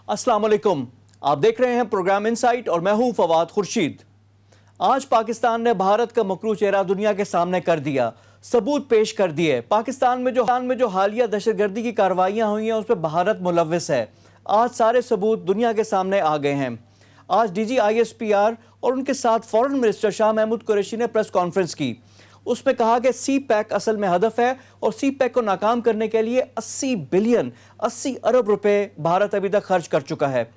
अस्सलाम वालेकुम। आप देख रहे हैं प्रोग्राम इनसाइट और मैं हूं फवाद खुर्शीद। आज पाकिस्तान ने भारत का मकरू चेहरा दुनिया के सामने कर दिया, सबूत पेश कर दिए। पाकिस्तान में जो हालिया दहशतगर्दी की कार्रवाइयां हुई हैं उस पर भारत मुलव्विस है। आज सारे सबूत दुनिया के सामने आ गए हैं। आज डीजी ISPR और उनके साथ फॉरेन मिनिस्टर शाह महमूद कुरैशी ने प्रेस कॉन्फ्रेंस की। उसमें कहा कि CPEC असल में हदफ है और CPEC को नाकाम करने के लिए 80 अरब रुपए भारत अभी तक खर्च कर चुका है।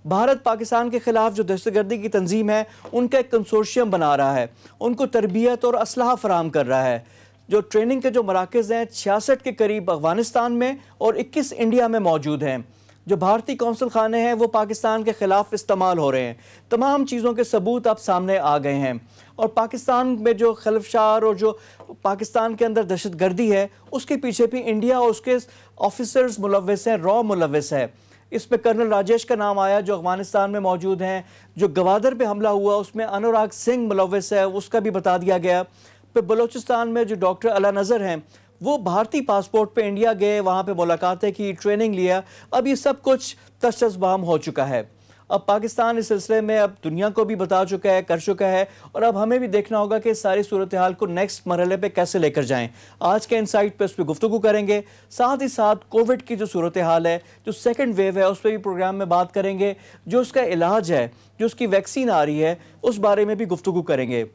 भारत पाकिस्तान के खिलाफ जो दहशतगर्दी की तंजीम है उनका एक कंसोर्शियम बना रहा है, उनको तरबियत और असलाह फराहम कर रहा है। जो ट्रेनिंग के जो मराकज़ हैं 66 के करीब अफगानिस्तान में और 21 इंडिया में मौजूद हैं। जो भारतीय कौंसल खाने हैं वो पाकिस्तान के खिलाफ इस्तेमाल हो रहे हैं। तमाम चीज़ों के सबूत अब सामने आ गए हैं और पाकिस्तान में जो खलफशार और जो पाकिस्तान के अंदर दहशतगर्दी है उसके पीछे भी इंडिया और उसके ऑफिसर्स मुलव्विस हैं, रॉ मुलव्विस है। इसमें कर्नल राजेश का नाम आया जो अफगानिस्तान में मौजूद हैं। जो गवादर पे हमला हुआ उसमें अनुराग सिंह मुलव्विस है, उसका भी बता दिया गया। फिर बलूचिस्तान में जो डॉक्टर अला नज़र हैं वो भारतीय पासपोर्ट पे इंडिया गए, वहाँ पे मुलाकातें की, ट्रेनिंग लिया। अब ये सब कुछ तशबाम हो चुका है। अब पाकिस्तान इस सिलसिले में अब दुनिया को भी बता चुका है, कर चुका है और अब हमें भी देखना होगा कि सारी सूरत हाल को नेक्स्ट मरहले पे कैसे लेकर जाएं। आज के इनसाइट पे उस पर गुफ्तगू करेंगे। साथ ही साथ कोविड की जो सूरत हाल है, जो सेकंड वेव है, उस पर भी प्रोग्राम में बात करेंगे। जो उसका इलाज है, जो उसकी वैक्सीन आ रही है, उस बारे में भी गुफ्तगू करेंगे।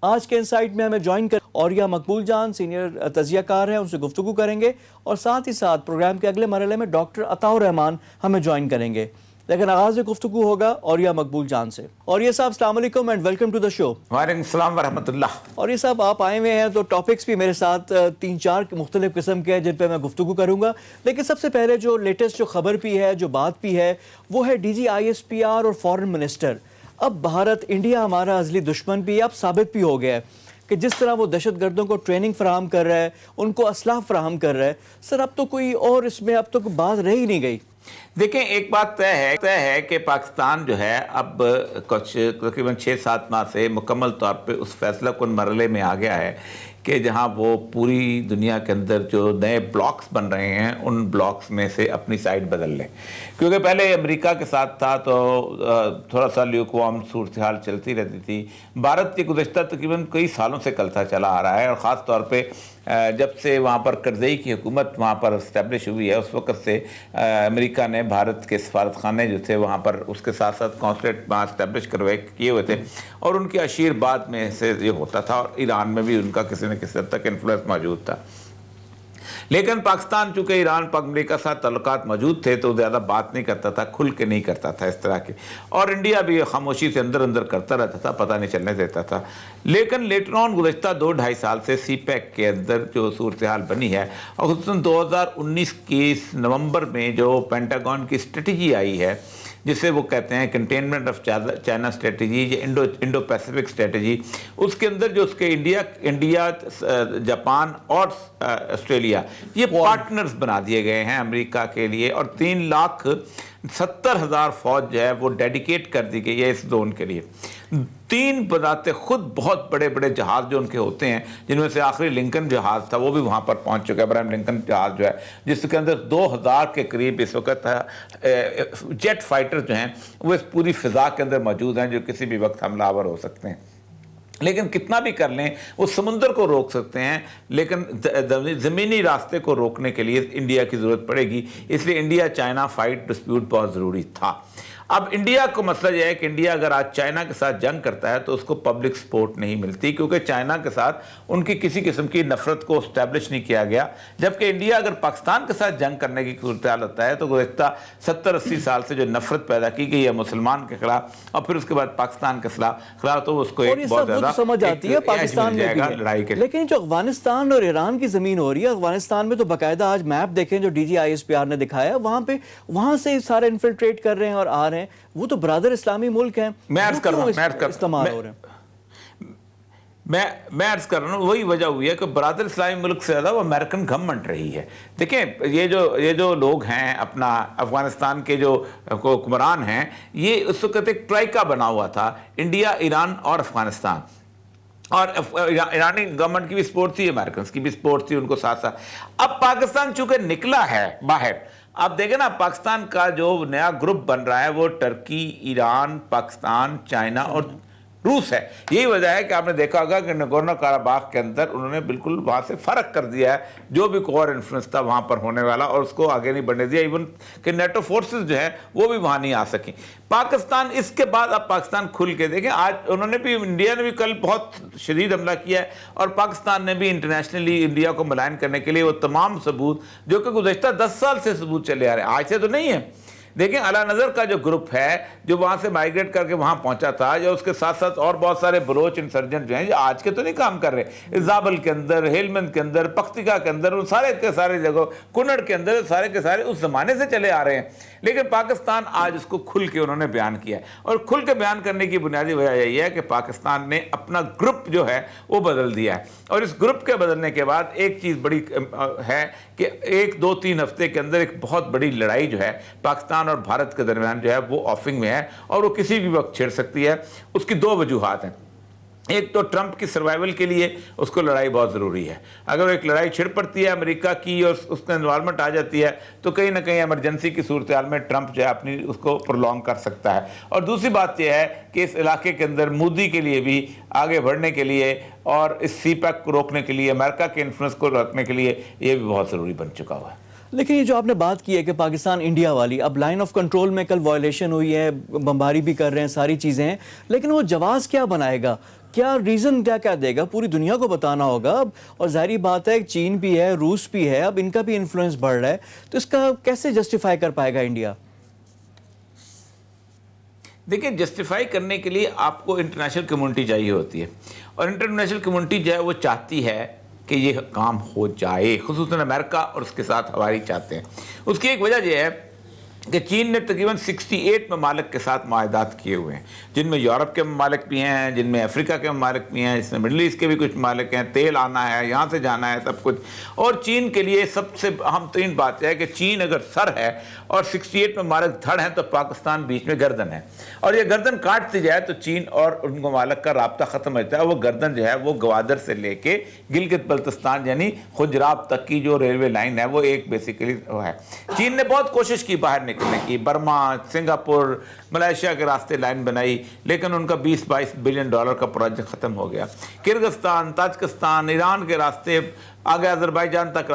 आज के इनसाइट में हमें ज्वाइन कर औरिया मकबूल जान सीनियर तजियाकार हैं, उनसे गुफ्तगू करेंगे और साथ ही साथ प्रोग्राम के अगले मरहले में डॉक्टर अताउर रहमान हमें ज्वाइन करेंगे। लेकिन आगाज गुफ्तगू होगा औरिया मकबूल जान से। और ये साहब अस्सलाम वालेकुम and welcome to the show. वालेकुम सलाम व रहमतुल्लाह। और ये साहब आप आए हुए हैं तो टॉपिक्स भी मेरे साथ 3-4 मुख्तलिफ किस्म के हैं जिन पे मैं गुफ्तगू करूंगा। लेकिन सबसे पहले जो लेटेस्ट जो खबर भी है, जो बात भी है, वो है DG ISPR और फॉरेन मिनिस्टर। अब भारत इंडिया हमारा अजली दुश्मन भी अब साबित भी हो गया है कि जिस तरह वो दहशतगर्दों को ट्रेनिंग फराहम कर रहा है, उनको असलाह फराहम कर रहा है। सर अब तो कोई और इसमें अब तो बात रह ही नहीं गई। देखें, एक बात तय है कि पाकिस्तान जो है अब कुछ तकरीबन 6-7 माह से मुकम्मल तौर पे उस फैसला कुन मरहले में आ गया है कि जहां वो पूरी दुनिया के अंदर जो नए ब्लॉक्स बन रहे हैं उन ब्लॉक्स में से अपनी साइड बदल लें। क्योंकि पहले अमेरिका के साथ था तो थोड़ा सा ल्यूकवार्म सूरत हाल चलती रहती थी। भारत के गुज़श्ता तकरीबन कई सालों से चलता चला आ रहा है और ख़ास तौर पे जब से वहाँ पर करज़ई की हुकूमत वहाँ पर इस्टेब्लिश हुई है उस वक़्त से अमेरिका ने भारत के सफारत खाने जो थे वहाँ पर उसके साथ साथ कौंसलेट वहाँ इस्टेब्लिश किए हुए थे और उनके आशीर्वाद में से ये होता था और ईरान में भी उनका किसी न किसी हद तक इन्फ्लुएंस मौजूद था। लेकिन पाकिस्तान चूँकि ईरान पर अमेरिका के साथ ताल्लुकात मौजूद थे तो ज़्यादा बात नहीं करता था, खुल के नहीं करता था इस तरह की, और इंडिया भी खामोशी से अंदर अंदर करता रहता था, पता नहीं चलने देता था। लेकिन लेटर ऑन गुज़श्ता 2-2.5 साल से CPEC के अंदर जो सूरत हाल बनी है और खुसूसन 2019 के नवंबर में जो पेंटागन की स्ट्रेटजी आई है जिसे वो कहते हैं कंटेनमेंट ऑफ चाइना स्ट्रेटजी या इंडो पैसिफिक स्ट्रेटजी, उसके अंदर जो उसके इंडिया जापान और ऑस्ट्रेलिया ये पार्टनर्स बना दिए गए हैं अमेरिका के लिए और 3,70,000 फौज जो है वो डेडिकेट कर दी गई है इस जोन के लिए। 3 बनाते खुद बहुत बड़े बड़े जहाज़ जो उनके होते हैं, जिनमें से आखिरी लिंकन जहाज़ था वो भी वहाँ पर पहुँच चुका है, अब्राहम लिंकन जहाज़ जो है जिसके अंदर 2000 के करीब इस वक्त जेट फाइटर जो हैं वो इस पूरी फ़िज़ा के अंदर मौजूद हैं जो किसी भी वक्त हमलावर हो सकते हैं। लेकिन कितना भी कर लें वो समुंदर को रोक सकते हैं, लेकिन ज़मीनी रास्ते को रोकने के लिए इंडिया की ज़रूरत पड़ेगी। इसलिए इंडिया चाइना फाइट डिस्प्यूट बहुत ज़रूरी था। अब इंडिया को मसला यह है कि इंडिया अगर आज चाइना के साथ जंग करता है तो उसको पब्लिक सपोर्ट नहीं मिलती क्योंकि चाइना के साथ उनकी किसी किस्म की नफरत को इस्टेब्लिश नहीं किया गया। जबकि इंडिया अगर पाकिस्तान के साथ जंग करने की सूरत हाल होता है तो गुज़श्ता 70-80 साल से जो नफरत पैदा की गई है मुसलमान के खिलाफ और फिर उसके बाद पाकिस्तान के खिलाफ तो उसको एक बहुत ज़्यादा समझ आती है पाकिस्तान में लड़ाई के। लेकिन जो अफगानिस्तान और ईरान की ज़मीन हो रही है, अफगानिस्तान में तो बाकायदा आज मैप देखें जो DG ISPR ने दिखाया, वहाँ से सारे इन्फिल्ट्रेट कर रहे हैं और आ रहे हैं। वो तो ब्रादर इस्लामी मुल्क हैं, मैं अर्ज कर रहा हूँ वही वजह हुई है कि ब्रादर इस्लामी मुल्क से ज़्यादा वो अमेरिकन गवर्नमेंट रही है। देखें, ये जो लोग हैं अपना अफगानिस्तान के जो हुक्मरान हैं, ये उस वक्त एक ट्राइका बना हुआ था, इंडिया, ईरान और अफगानिस्तान। और ईरानी गवर्नमेंट की भी सपोर्ट थी, अमेरिकन की भी सपोर्ट थी उनको साथ साथ। अब पाकिस्तान चूंकि निकला है बाहर, आप देखें ना पाकिस्तान का जो नया ग्रुप बन रहा है वो टर्की, ईरान, पाकिस्तान, चाइना और रूस है। यही वजह है कि आपने देखा होगा कि नगोर्नो काराबाख के अंदर उन्होंने बिल्कुल वहां से फर्क कर दिया है जो भी कोर इन्फ्लुएंस था वहां पर होने वाला, और उसको आगे नहीं बढ़ने दिया। इवन कि नेटो फोर्सेस जो है वो भी वहां नहीं आ सकी। पाकिस्तान इसके बाद, अब पाकिस्तान खुल के देखें, आज उन्होंने भी, इंडिया ने भी कल बहुत शदीद हमला किया है और पाकिस्तान ने भी इंटरनेशनली इंडिया को मलायन करने के लिए वो तमाम सबूत जो कि गुज़श्ता 10 साल से सबूत चले आ रहे हैं, आज से तो नहीं है। देखें अला नज़र का जो ग्रुप है जो वहाँ से माइग्रेट करके वहाँ पहुँचा था, या उसके साथ साथ और बहुत सारे बलोच इंसर्जेंट जो हैं, जो आज के तो नहीं काम कर रहे, जाबल के अंदर, हेलमंद के अंदर, पख्तिका के अंदर, उन सारे के सारे जगह, कुनड़ के अंदर, सारे के सारे उस ज़माने से चले आ रहे हैं। लेकिन पाकिस्तान आज उसको खुल के उन्होंने बयान किया है, और खुल के बयान करने की बुनियादी वजह यही है कि पाकिस्तान ने अपना ग्रुप जो है वो बदल दिया है। और इस ग्रुप के बदलने के बाद एक चीज़ बड़ी है कि 1, 2, 3 हफ्ते के अंदर एक बहुत बड़ी लड़ाई जो है पाकिस्तान और भारत के दरमियान जो है वो ऑफिंग में है, और वो किसी भी वक्त छिड़ सकती है। उसकी 2 वजूहात हैं। एक तो ट्रंप की सर्वाइवल के लिए उसको लड़ाई बहुत ज़रूरी है। अगर एक लड़ाई छिड़ पड़ती है अमेरिका की और उसमें इन्वॉल्वमेंट आ जाती है तो कहीं ना कहीं इमरजेंसी की सूरत हाल में ट्रंप जो है अपनी उसको प्रोलॉन्ग कर सकता है। और दूसरी बात यह है कि इस इलाके के अंदर मोदी के लिए भी आगे बढ़ने के लिए और इस सीपैक को रोकने के लिए, अमेरिका के इन्फ्लुएंस को रोकने के लिए ये भी बहुत ज़रूरी बन चुका हुआ है। लेकिन ये जो आपने बात की है कि पाकिस्तान इंडिया वाली, अब लाइन ऑफ कंट्रोल में कल वायलेशन हुई है, बमबारी भी कर रहे हैं, सारी चीज़ें हैं, लेकिन वो जवाब क्या बनाएगा, क्या रीज़न क्या देगा, पूरी दुनिया को बताना होगा अब। और जाहिर बात है चीन भी है, रूस भी है, अब इनका भी इन्फ्लुएंस बढ़ रहा है, तो इसका कैसे जस्टिफाई कर पाएगा इंडिया? देखिए, जस्टिफाई करने के लिए आपको इंटरनेशनल कम्युनिटी चाहिए होती है, और इंटरनेशनल कम्युनिटी जो है वो चाहती है कि ये काम हो जाए, खुसूसन अमेरिका और उसके साथ हवारी चाहते हैं। उसकी एक वजह यह है कि चीन ने तकरीबन 68 ममालिक के साथ मुआहदात किए हुए हैं, जिनमें यूरोप के ममालिक भी हैं, जिनमें अफ्रीका के ममालिक भी हैं, जिसमें मिडल ईस्ट के भी कुछ ममालिक हैं। तेल आना है, यहाँ से जाना है, सब कुछ। और चीन के लिए सबसे अहम तरीन बात यह है कि चीन अगर सर है और 68 ममालिक धड़ हैं तो पाकिस्तान बीच में गर्दन है, और ये गर्दन काटती जाए तो चीन और उन ममालिक का राब्ता ख़त्म हो जाता है। वो गर्दन जो है वो गवादर से लेके गिलगित बल्तिस्तान यानी खुजराब तक की जो रेलवे लाइन है वो एक बेसिकली है। चीन ने बहुत कोशिश की बाहर निकलने की, बर्मा, सिंगापुर, मलेशिया के रास्ते लाइन बनाई, लेकिन उनका 20-22 बिलियन डॉलर का प्रोजेक्ट ख़त्म हो गया। किर्गिस्तान, ताजिकिस्तान, ईरान के रास्ते आगे अजरबैजान तक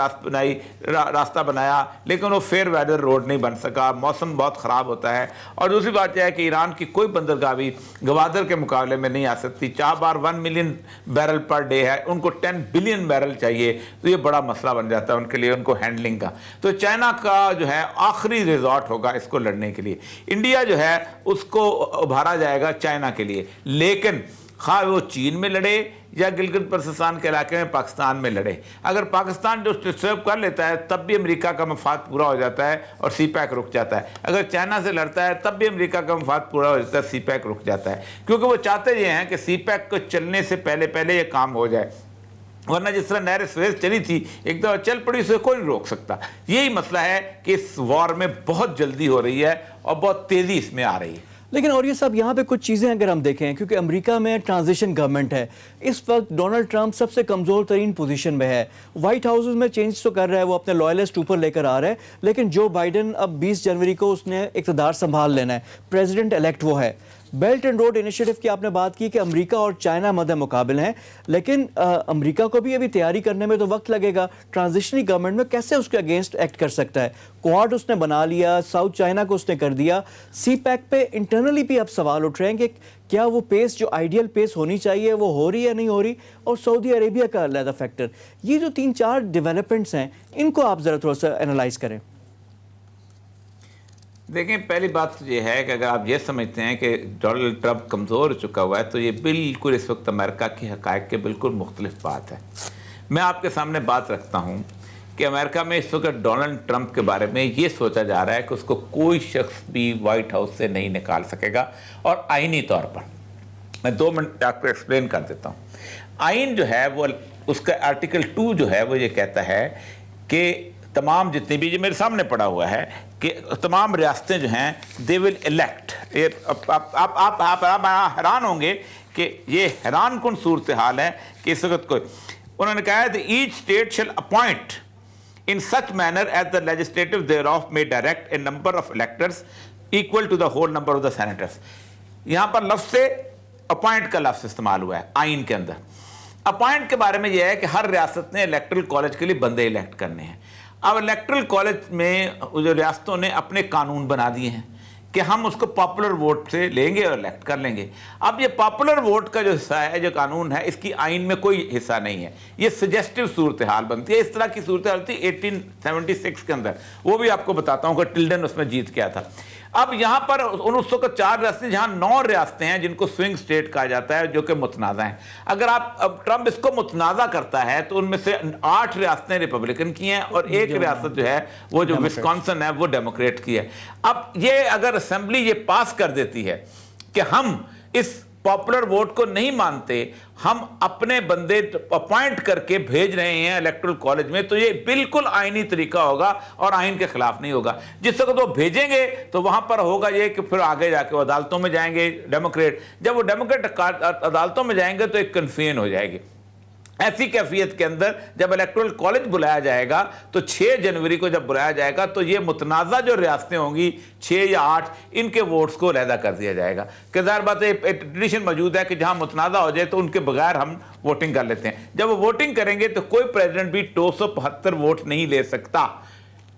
रास्ता बनाया, लेकिन वो फेयर वेदर रोड नहीं बन सका, मौसम बहुत ख़राब होता है। और दूसरी बात यह है कि ईरान की कोई बंदरगाह भी गवादर के मुकाबले में नहीं आ सकती। 4 बार 1 मिलियन बैरल पर डे है, उनको 10 बिलियन बैरल चाहिए, तो ये बड़ा मसला बन जाता है उनके लिए, उनको हैंडलिंग का। तो चाइना का जो है आखिरी रिजॉर्ट होगा इसको लड़ने के लिए। इंडिया जो है उसको उभारा जाएगा चाइना के लिए, लेकिन खा वो चीन में लड़े या गिलगित बल्तिस्तान के इलाके में पाकिस्तान में लड़े, अगर पाकिस्तान जो डिस्टर्ब कर लेता है तब भी अमेरिका का मफाद पूरा हो जाता है और सीपैक रुक जाता है। अगर चाइना से लड़ता है तब भी अमेरिका का मफाद पूरा हो जाता है, सीपैक रुक जाता है, क्योंकि वो चाहते ये हैं कि सीपैक को चलने से पहले पहले ये काम हो जाए। वरना जिस तरह नहर सुएज चली थी एक दफा चल पड़ी, उसे कोई नहीं रोक सकता। यही मसला है कि इस वॉर में बहुत जल्दी हो रही है और बहुत तेज़ी इसमें आ रही है। लेकिन और ये सब यहाँ पे कुछ चीज़ें अगर हम देखें, क्योंकि अमेरिका में ट्रांजिशन गवर्नमेंट है, इस वक्त डोनाल्ड ट्रंप सबसे कमज़ोर तरीन पोजीशन में है। वाइट हाउस में चेंज तो कर रहा है, वो अपने लॉयलिस्ट ऊपर लेकर आ रहा है, लेकिन जो बाइडन अब 20 जनवरी को उसने इक़्तिदार संभाल लेना है, प्रेसिडेंट इलेक्ट वो है। बेल्ट एंड रोड इनिशिएटिव की आपने बात की कि अमेरिका और चाइना मद्दे मुकाबिल हैं, लेकिन अमेरिका को भी अभी तैयारी करने में तो वक्त लगेगा। ट्रांजिशनरी गवर्नमेंट में कैसे उसके अगेंस्ट एक्ट कर सकता है? क्वाड उसने बना लिया, साउथ चाइना को उसने कर दिया, सी पैक पे इंटरनली भी अब सवाल उठ रहे हैं कि क्या वो पेस जो आइडियल पेस होनी चाहिए वो हो रही है नहीं हो रही, और सऊदी अरेबिया का अलग फैक्टर। ये जो 3-4 डेवलपमेंट्स हैं इनको आप ज़रा थोड़ा सा एनालाइज करें। देखें, पहली बात तो ये है कि अगर आप ये समझते हैं कि डोनाल्ड ट्रंप कमज़ोर हो चुका हुआ है तो ये बिल्कुल इस वक्त अमेरिका की हक़ाइक़ के बिल्कुल मुख्तलिफ बात है। मैं आपके सामने बात रखता हूँ कि अमेरिका में इस वक्त डोनाल्ड ट्रंप के बारे में ये सोचा जा रहा है कि उसको कोई शख्स भी वाइट हाउस से नहीं निकाल सकेगा, और आइनी तौर पर मैं 2 मिनट आपको एक्सप्लेन कर देता हूँ। आइन जो है वो उसका आर्टिकल 2 जो है वो ये कहता है कि तमाम जितने भी, ये मेरे सामने पड़ा हुआ है कि तमाम रियासतें जो हैं दे विल इलेक्ट। आप हैरान होंगे कि ये हैरान कुन सूरत हाल है कि इस वक्त कोई, उन्होंने कहा है each state shall appoint in such manner as the legislative thereof may direct a number of electors equal to the whole number of the senators। यहां पर लफ्ज से अपॉइंट का लफ्ज इस्तेमाल हुआ है आइन के अंदर। अपॉइंट के बारे में यह है कि हर रियासत ने इलेक्ट्रल कॉलेज के लिए बंदे इलेक्ट करने हैं। अब इलेक्ट्रल कॉलेज में जो रियासतों ने अपने कानून बना दिए हैं कि हम उसको पॉपुलर वोट से लेंगे और इलेक्ट कर लेंगे। अब ये पॉपुलर वोट का जो हिस्सा है, जो कानून है, इसकी आइन में कोई हिस्सा नहीं है। ये सजेस्टिव सूरत हाल बनती है। इस तरह की सूरत हाल थी 1876 के अंदर, वो भी आपको बताता हूँ कि टिल्डन उसमें जीत गया था। अब यहां पर उस वक्त 4 रियासतें, जहां 9 रियासतें हैं जिनको स्विंग स्टेट कहा जाता है, जो कि मुतनाज़ा हैं। अगर अब ट्रंप इसको मुतनाज़ा करता है तो उनमें से 8 रियासतें रिपब्लिकन की हैं और एक रियासत जो है वो जो विस्कॉन्सिन है वो डेमोक्रेट की है। अब ये अगर असेंबली ये पास कर देती है कि हम इस पॉपुलर वोट को नहीं मानते, हम अपने बंदे अपॉइंट करके भेज रहे हैं इलेक्टोरल कॉलेज में, तो ये बिल्कुल आईनी तरीका होगा और आइन के खिलाफ नहीं होगा। जिस वक्त वो भेजेंगे तो वहां पर होगा ये कि फिर आगे जाके वो अदालतों में जाएंगे डेमोक्रेट। जब वो डेमोक्रेट अदालतों में जाएंगे तो एक कन्फ्यूजन हो जाएगी। ऐसी कैफियत के अंदर जब इलेक्टोरल कॉलेज बुलाया जाएगा तो 6 जनवरी को जब बुलाया जाएगा तो ये मुतनाज़ा जो रियासतें होंगी 6 या 8, इनके वोट्स को अलहदा कर दिया जाएगा। कि ज़ाहिर बात है एक ट्रेडिशन मौजूद है कि जहां मुतनाज़ा हो जाए तो उनके बगैर हम वोटिंग कर लेते हैं। जब वो वोटिंग करेंगे तो कोई प्रेसिडेंट भी 275 वोट नहीं ले सकता।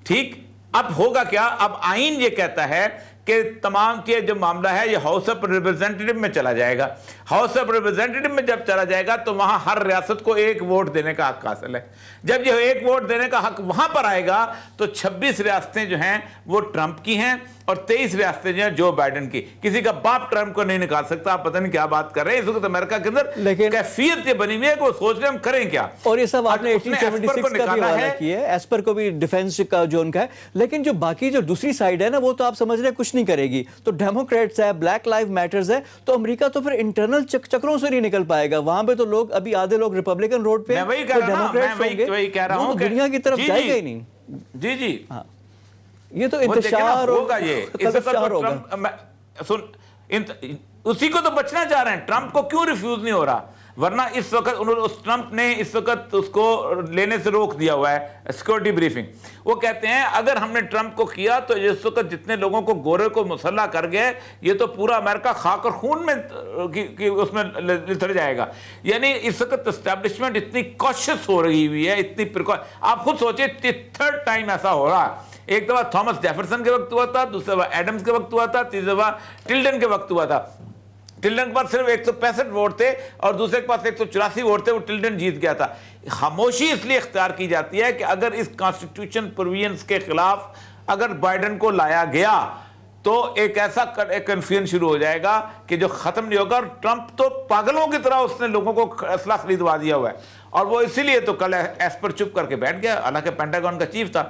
ठीक, अब होगा क्या? अब आइन ये कहता है कि तमाम के जो मामला है ये हाउस ऑफ रिप्रेजेंटेटिव में चला जाएगा। हाउस ऑफ रिप्रेजेंटेटिव में जब चला जाएगा तो वहां हर रियासत को 1 वोट देने का हक हासिल है। जब ये 1 वोट देने का हक वहां पर आएगा तो 26 रियासतें जो हैं वो ट्रंप की हैं और 23 रियासतें जो हैं जो बाइडेन की। किसी का बाप ट्रंप को नहीं निकाल सकता। आप पता नहीं क्या बात कर रहे हैं इस वक्त अमेरिका के अंदर, लेकिन कैफियत ये बनी हुई है कि वो सोच रहे हम करें क्या। और ये सब आपने 1876 का भी हवाला किया है, एस्पर को भी डिफेंस का जो उनका है। लेकिन जो बाकी जो दूसरी साइड है ना, वो तो आप समझ रहे हैं कुछ नहीं करेगी। तो डेमोक्रेट्स है, ब्लैक लाइव मैटर्स है, तो अमेरिका तो फिर इंटरनल चक्रों से नहीं निकल पाएगा। वहां पे तो लोग अभी आधे लोग रिपब्लिकन रोड पे, वही कह रहा हूं, दुनिया की तरफ जाएगा ही नहीं। जी जी हाँ, ये तो इंतशार होगा। ये सुन, उसी को तो बचना चाह रहे हैं। ट्रंप को क्यों रिफ्यूज नहीं हो रहा? वरना इस वक्त उस ट्रंप ने इस वक्त उसको लेने से रोक दिया हुआ है सिक्योरिटी ब्रीफिंग। वो कहते हैं अगर हमने ट्रंप को किया तो इस वक्त जितने लोगों को गोरे को मुसल्ला कर गए, ये तो पूरा अमेरिका खाक और खून में की उसमें लिथड़ जाएगा। यानी इस वक्त एस्टैब्लिशमेंट इतनी कॉशियस हो रही हुई है, इतनी आप खुद सोचे 3rd टाइम ऐसा हो रहा है। एक दफा थॉमस जेफरसन के वक्त हुआ था, दूसरी दफा एडम्स के वक्त हुआ था, तीसरी दफा टिल्डन के वक्त हुआ था। टिल्डन के पास सिर्फ 165 वोट थे और दूसरे के पास 184 वोट थे, वो टिल्डन जीत गया था। खामोशी इसलिए इख्तियार की जाती है कि अगर इस कॉन्स्टिट्यूशन प्रोविजंस के खिलाफ अगर बाइडेन को लाया गया तो एक ऐसा कन्फ्यूजन शुरू हो जाएगा कि जो खत्म नहीं होगा। और ट्रंप तो पागलों की तरह उसने लोगों को असला खरीदवा दिया हुआ है और वो इसीलिए तो कल एस पर चुप करके बैठ गया, हालांकि पेंटागन का चीफ था।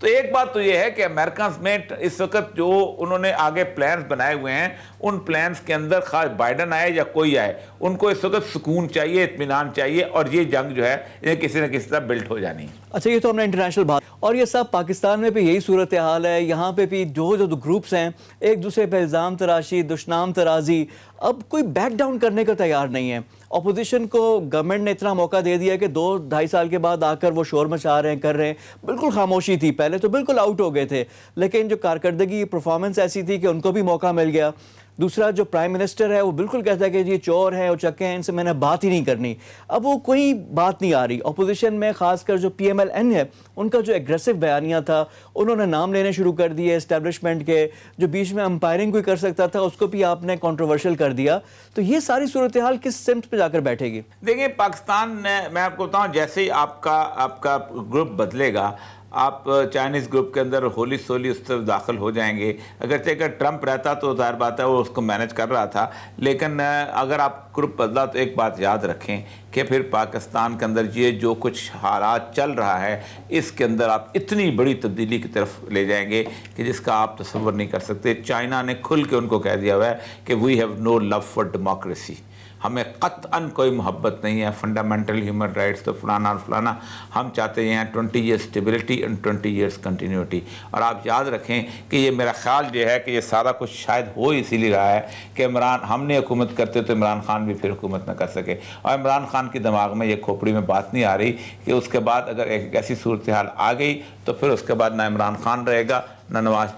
तो एक बात तो ये है कि अमेरिका में इस वक्त जो उन्होंने आगे प्लान्स बनाए हुए हैं, उन प्लान्स के अंदर खास बाइडेन आए या कोई आए, उनको इस वक्त सुकून चाहिए, इत्मीनान चाहिए और ये जंग जो है ये किसी न किसी तरह बिल्ट हो जानी है। अच्छा, ये तो हमने इंटरनेशनल बात, और ये सब पाकिस्तान में भी यही सूरत हाल है। यहाँ पे भी जो ग्रुप्स हैं एक दूसरे पे इल्ज़ाम तराशी, दुश्मनाम तराजी, अब कोई बैक डाउन करने को तैयार नहीं है। ऑपोजिशन को गवर्नमेंट ने इतना मौका दे दिया कि 2-2.5 साल के बाद आकर वो शोर मचा रहे हैं, कर रहे हैं। बिल्कुल खामोशी थी, पहले तो बिल्कुल आउट हो गए थे, लेकिन जो कारकर्दगी परफॉर्मेंस ऐसी थी कि उनको भी मौका मिल गया। दूसरा जो प्राइम मिनिस्टर है वो बिल्कुल कहता है कि ये चोर है और चक्के हैं, इनसे मैंने बात ही नहीं करनी। अब वो कोई बात नहीं आ रही। ऑपोजिशन में खासकर जो PMLN है, उनका जो एग्रेसिव बयानिया था, उन्होंने नाम लेने शुरू कर दिए एस्टेब्लिशमेंट के। जो बीच में अंपायरिंग कोई कर सकता था उसको भी आपने कंट्रोवर्शियल कर दिया। तो ये सारी सूरत हाल किस सिमत पे जाकर बैठेगी? देखिए, पाकिस्तान ने, मैं आपको बताऊं, जैसे ही आपका ग्रुप बदलेगा, आप चाइनीज़ ग्रुप के अंदर होली सोली उस तरफ दाखिल हो जाएंगे। अगर ट्रंप रहता तो ज़ाहिर बात है वो उसको मैनेज कर रहा था, लेकिन अगर आप ग्रुप बदला तो एक बात याद रखें कि फिर पाकिस्तान के अंदर ये जो कुछ हालात चल रहा है, इसके अंदर आप इतनी बड़ी तब्दीली की तरफ ले जाएंगे कि जिसका आप तसव्वुर नहीं कर सकते। चाइना ने खुल के उनको कह दिया हुआ है कि we have no love for democracy, हमें क़त्अन कोई मोहब्बत नहीं है फंडामेंटल ह्यूमन राइट्स तो फलाना और फलाना। हम चाहते हैं 20 years stability and 20 years continuity. और आप याद रखें कि ये मेरा ख्याल जो है कि ये सारा कुछ शायद हो इसीलिए रहा है कि हमने हुकूमत करते तो इमरान खान भी फिर हुकूमत न कर सके, और इमरान खान के दिमाग में ये खोपड़ी में बात नहीं आ रही कि उसके बाद अगर एक ऐसी सूरत हाल आ गई तो फिर उसके बाद ना इमरान खान रहेगा, ना नवाज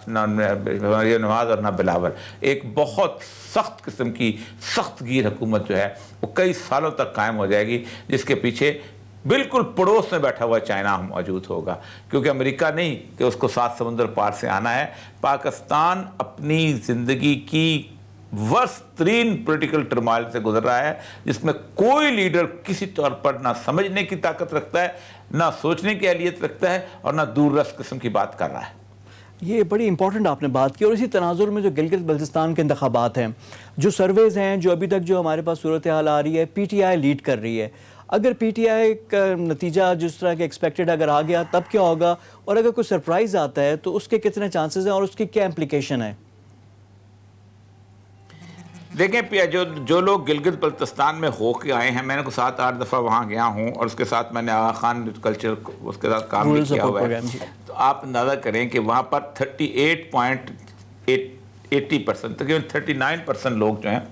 और ना बिलावल। एक बहुत सख्त किस्म की सख्त गिर हुकूमत जो है वो कई सालों तक कायम हो जाएगी, जिसके पीछे बिल्कुल पड़ोस में बैठा हुआ चाइना मौजूद होगा, क्योंकि अमेरिका नहीं कि उसको 7 समुंदर पार से आना है। पाकिस्तान अपनी ज़िंदगी की वर्स्ट तरीन पोलिटिकल टर्मोइल से गुजर रहा है, जिसमें कोई लीडर किसी तौर पर ना समझने की ताकत रखता है, ना सोचने की अहलियत रखता है, और ना दूरदर्श किस्म की बात कर रहा है। ये बड़ी इंपॉर्टेंट आपने बात की। और इसी तनाजुर में जो गिलगित बल्तिस्तान के इंतखाबात हैं, जो सर्वेज़ हैं, जो अभी तक जो हमारे पास सूरत हाल आ रही है, PTI लीड कर रही है। अगर PTI का नतीजा जिस तरह के एक्सपेक्टेड अगर आ गया तब क्या होगा, और अगर कोई सरप्राइज़ आता है तो उसके कितने चांसेस हैं और उसकी क्या इम्प्लीकेशन है? देखें, जो लोग गिलगित बल्तिस्तान में हो के आए हैं, मैंने को 7-8 दफ़ा वहाँ गया हूँ और उसके साथ मैंने आगा खान कल्चर उसके साथ काम भी किया हुआ है। तो आप अंदाज़ा करें कि वहाँ पर 38.80% तकरीबन 39% लोग जो हैं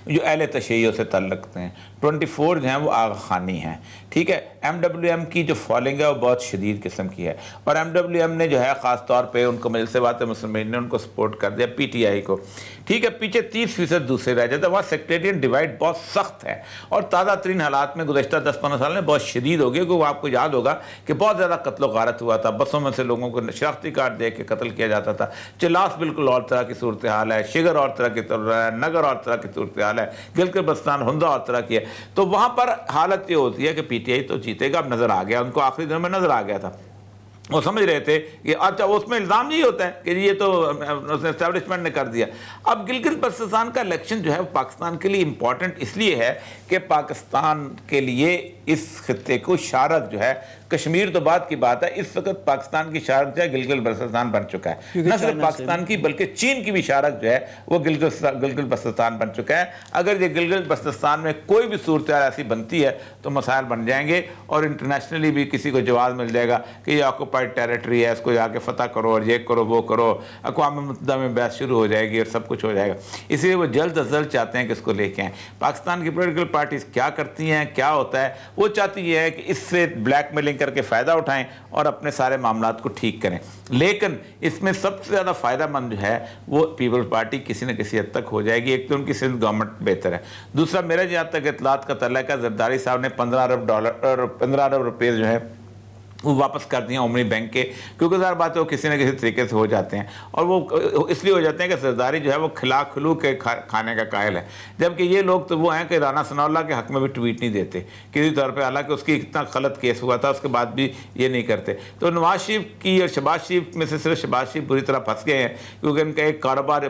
जो अहले तशय्यो से ताल्लुक़ रखते हैं, 24 जो हैं वो आगा खानी हैं। ठीक है, MWM की जो फॉलोइंग है वो बहुत शदीद किस्म की है, और MWM ने जो है ख़ास तौर पे उनको मजलिस वात मुस्लिमीन ने उनको सपोर्ट कर दिया PTI को। ठीक है, पीछे 30% दूसरे रह जाते हैं। वहाँ सेक्रेटरियन डिवाइड बहुत सख्त है, और ताज़ा तरीन हालात में गुज़श्ता 10-15 साल में बहुत शदीद हो गया, क्योंकि आपको याद होगा कि बहुत ज़्यादा कत्ल गारत हुआ था, बसों में से लोगों को शनाख्ती कार्ड दे के कत्ल किया जाता था। चिल्लास बिल्कुल और तरह की सूरत हाल है, शिगर और तरह की नगर और तरह की सूरत हाल है, गिलगित बल्तिस्तान हुंदा और तरह की है। तो वहाँ पर हालत ये होती है कि PTI तो जीतेगा। अब नज़र आ गया, उनको आखिरी दिनों में नज़र आ गया था, वो समझ रहे थे कि अच्छा उसमें इल्ज़ाम यही होता है कि ये तो उसने एस्टैब्लिशमेंट ने कर दिया। अब गिलगित बल्तिस्तान का इलेक्शन जो है वो पाकिस्तान के लिए इम्पॉर्टेंट इसलिए है कि पाकिस्तान के लिए इस खित्ते को शारक जो है, कश्मीर तो बाद की बात है, इस वक्त पाकिस्तान की शारक जो है गिलगित बल्तिस्तान बन चुका है। न सिर्फ पाकिस्तान की बल्कि चीन की भी शारक जो है वो गिलगित बल्तिस्तान बन चुका है। अगर ये गिलगित बल्तिस्तान में कोई भी सूरत ऐसी बनती है तो मसाइल बन जाएंगे, और इंटरनेशनली भी किसी को जवाब मिल जाएगा कि ये ऑक्यूपाइड टेरिटरी है, इसको जाके फतह करो और ये करो वो करो। अक़वाम मुत्तहिदा में बहस शुरू हो जाएगी और सब कुछ हो जाएगा। इसलिए वो जल्द अज जल्द चाहते हैं कि इसको लेके आएँ। पाकिस्तान की पोलिटिकल पार्टीज क्या करती हैं, क्या होता है, वो चाहती है कि इससे ब्लैकमेलिंग करके फ़ायदा उठाएं और अपने सारे मामलात को ठीक करें। लेकिन इसमें सबसे ज़्यादा फ़ायदा मंद जो है वो पीपल्स पार्टी किसी न किसी हद तक हो जाएगी। एक तो उनकी सिंध गवर्नमेंट बेहतर है, दूसरा मेरा जहाँ तक इत्तलात का तल्ला है, जरदारी साहब ने 15 अरब रुपये जो है वो वापस कर दिए उमरी बैंक के, क्योंकि ज़ाहिर बात है वो किसी न किसी तरीके से हो जाते हैं, और वो इसलिए हो जाते हैं कि सरदारी जो है वो खिला खिलू के खाने का कायल है। जबकि ये लोग तो वो हैं कि राना सनाउल्लाह के हक़ में भी ट्वीट नहीं देते किसी तौर पे, हालांकि उसकी इतना गलत केस हुआ था उसके बाद भी ये नहीं करते। तो नवाज शरीफ की और शहबाज शरीफ में से सिर्फ शहबाज शरीफ बुरी तरह फंस गए हैं, क्योंकि उनका एक कारोबार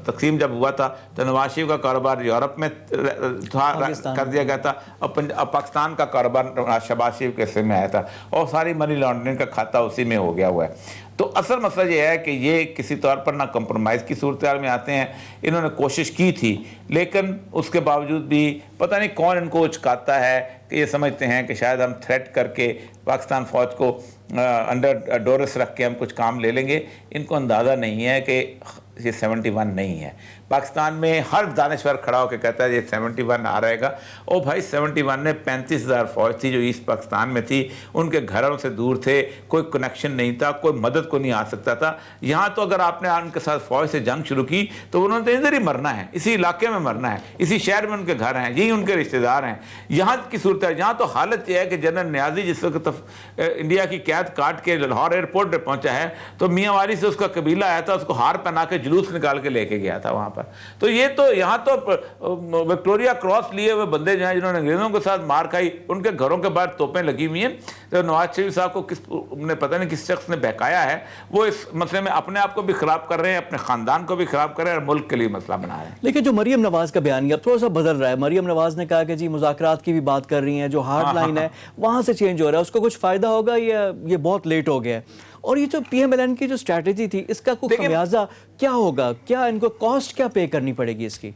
तकसीम जब हुआ था तो नवाज शरीफ का कारोबार यूरोप में कर दिया गया था, और पाकिस्तान का कारोबार शहबाज शरीफ के हिस्से में आया था, और सारी मनी लॉन्ड्रिंग का खाता उसी में हो गया हुआ है। तो असल मसला ये है कि ये किसी तौर पर ना कंप्रोमाइज़ की सूरत में आते हैं। इन्होंने कोशिश की थी, लेकिन उसके बावजूद भी पता नहीं कौन इनको उचकाता है कि ये समझते हैं कि शायद हम थ्रेट करके पाकिस्तान फ़ौज को अंडर डोरस रख के हम कुछ काम ले लेंगे। इनको अंदाज़ा नहीं है कि ये 71 नहीं है। पाकिस्तान में हर दानिश्वर खड़ा होकर कहता है ये 71 आ रहेगा। ओ भाई 71 में 35,000 फौज थी जो ईस्ट पाकिस्तान में थी, उनके घरों से दूर थे, कोई कनेक्शन नहीं था, कोई मदद को नहीं आ सकता था। यहाँ तो अगर आपने उनके साथ फौज से जंग शुरू की तो उन्होंने तो इधर ही मरना है, इसी इलाके में मरना है, इसी शहर में उनके घर हैं, यही उनके रिश्तेदार हैं। यहाँ की सूरत है, यहाँ तो हालत यह है कि जनरल न्याजी जिस वक्त इंडिया की कैद काट के लाहौर एयरपोर्ट पर पहुँचा है तो मियाँ वाली से उसका कबीला आया था, उसको हार पहना के जुलूस निकाल के लेके गया था वहाँ पर। तो ये तो यहाँ तो विक्टोरिया क्रॉस लिए हुए बंदे जो हैं जिन्होंने अंग्रेज़ों के साथ मार खाई, उनके घरों के बाहर तोपें लगी हुई हैं। तो नवाज शरीफ साहब को किसने पता नहीं किस शख्स ने बहकाया है, वो इस मसले में अपने आप को भी ख़राब कर रहे हैं, अपने ख़ानदान को भी ख़राब कर रहे हैं और मुल्क के लिए मसला बना रहे हैं। लेकिन जो मरीम नवाज़ का बयान अब थोड़ा सा बदल रहा है। मरीम नवाज़ ने कहा कि जी मुज़ाकरात की भी बात कर रही हैं, जो हार्ड लाइन है वहाँ से चेंज हो रहा है, उसको कुछ फ़ायदा होगा या ये बहुत लेट हो गया है? और ये जो PMLN की जो स्ट्रैटेजी थी इसका कोई खमियाजा क्या होगा, क्या इनको कॉस्ट क्या पे करनी पड़ेगी इसकी?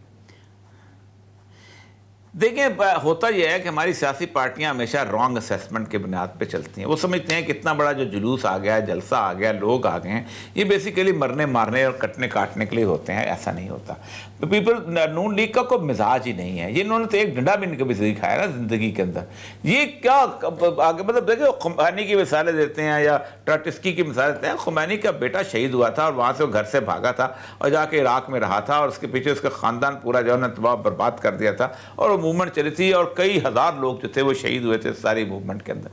देखिए, होता यह है कि हमारी सियासी पार्टियां हमेशा रॉन्ग असेसमेंट के बुनियाद पे चलती हैं। वो समझते हैं कि इतना बड़ा जो जुलूस आ गया, जलसा आ गया, लोग आ गए हैं, ये बेसिकली मरने मारने और कटने काटने के लिए होते हैं। ऐसा नहीं होता। तो पीपल, नून लीग का कोई मिजाज ही नहीं है। ये इन्होंने तो एक डंडा भी नहीं कभी सही खाया ना जिंदगी के अंदर। ये क्या आगे, मतलब देखिए, खुमैनी की मिसालें देते हैं या ट्रॉट्स्की की मिसालें देते हैं। खुमैनी का बेटा शहीद हुआ था और वहाँ से वो घर से भागा था और जाके इराक में रहा था, और उसके पीछे उसका ख़ानदान पूरा जो है ना तबाह बर्बाद कर दिया था, और मूवमेंट चली थी और कई हज़ार लोग जो थे वो शहीद हुए थे सारी मूवमेंट के अंदर।